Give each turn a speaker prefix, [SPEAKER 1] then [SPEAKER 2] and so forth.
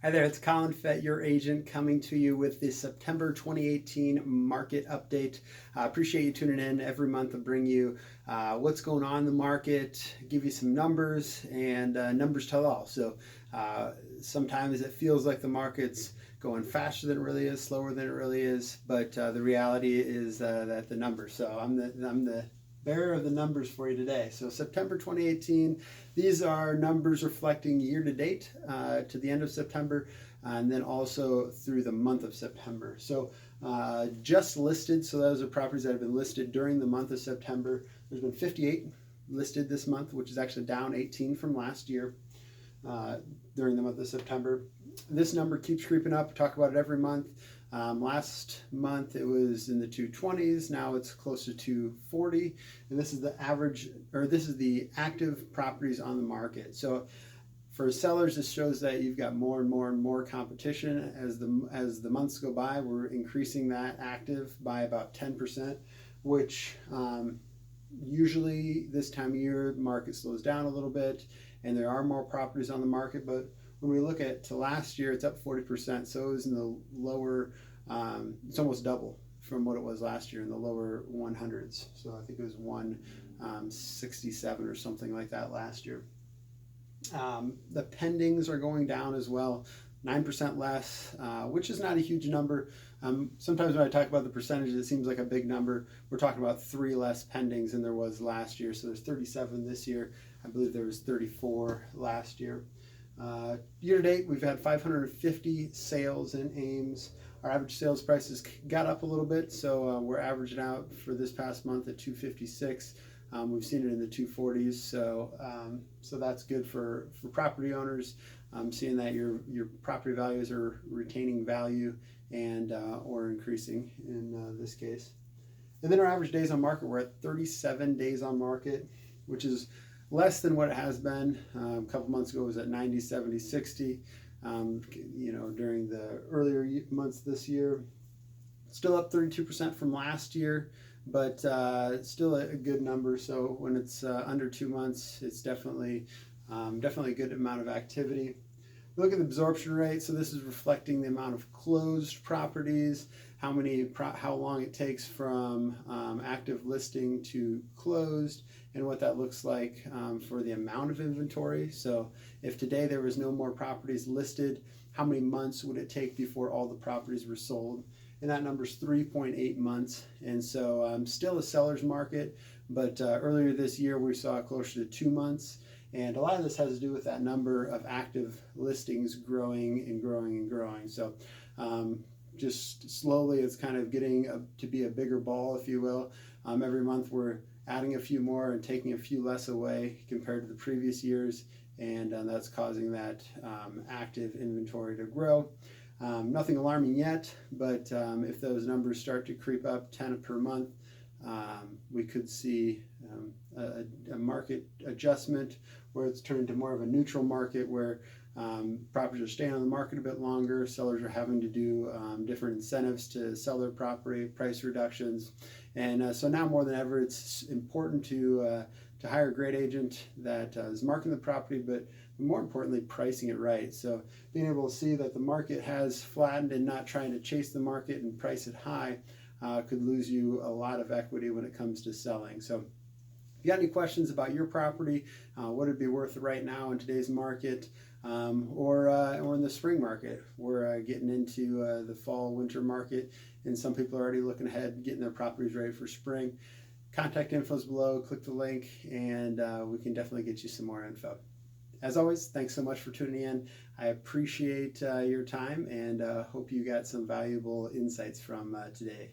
[SPEAKER 1] Hi there, it's Colin Fett, your agent, coming to you with the September 2018 market update. I appreciate you tuning in every month to bring you what's going on in the market, give you some numbers, and numbers tell all. So sometimes it feels like the market's going faster than it really is, slower than it really is, but the reality is that the numbers. So I'm the bearer of the numbers for you today. So September 2018, these are numbers reflecting year to date to the end of September, and then also through the month of September. So just listed, so those are properties that have been listed during the month of September. There's been 58 listed this month, which is actually down 18 from last year during the month of September. This number keeps creeping up. We talk about it every month. Last month it was in the 220s. Now it's close to 240, and this is the average, or this is the active properties on the market. So for sellers, this shows that you've got more and more and more competition as the months go by. We're increasing that active by about 10%, which usually this time of year the market slows down a little bit, and there are more properties on the market. But when we look at to last year, it's up 40%. So it was in the lower, it's almost double from what it was last year in the lower 100s. So I think it was 167 or something like that last year. The pendings are going down as well, 9% less, which is not a huge number. Sometimes when I talk about the percentage, it seems like a big number. We're talking about 3 less pendings than there was last year. So there's 37 this year. I believe there was 34 last year. Year to date, we've had 550 sales in Ames. Our average sales prices got up a little bit, so we're averaging out for this past month at 256. We've seen it in the 240s, so that's good for property owners. Seeing that your property values are retaining value and or increasing in this case. And then our average days on market, we're at 37 days on market, which is less than what it has been. A couple months ago it was at 90, 70, 60. During the earlier months this year. Still up 32% from last year, but still a good number. So when it's under 2 months, it's definitely a good amount of activity. Look at the absorption rate. So this is reflecting the amount of closed properties, how long it takes from active listing to closed, and what that looks like for the amount of inventory. So if today there was no more properties listed, how many months would it take before all the properties were sold? And that number is 3.8 months. And so still a seller's market, but earlier this year we saw closer to 2 months. And a lot of this has to do with that number of active listings growing and growing and growing. So just slowly it's kind of getting to be a bigger ball, if you will. Every month we're adding a few more and taking a few less away compared to the previous years, and that's causing that active inventory to grow. Nothing alarming yet, but if those numbers start to creep up 10 per month, we could see a market adjustment where it's turned to more of a neutral market where properties are staying on the market a bit longer. Sellers are having to do different incentives to sell their property, price reductions. And so now more than ever, it's important to hire a great agent that is marketing the property, but more importantly, pricing it right. So being able to see that the market has flattened and not trying to chase the market and price it high could lose you a lot of equity when it comes to selling. So if you got any questions about your property, what it'd be worth right now in today's market, or in the spring market. We're getting into the fall winter market, and some people are already looking ahead, getting their properties ready for spring. Contact info is below, click the link, and we can definitely get you some more info. As always, thanks so much for tuning in. I appreciate your time, and hope you got some valuable insights from today.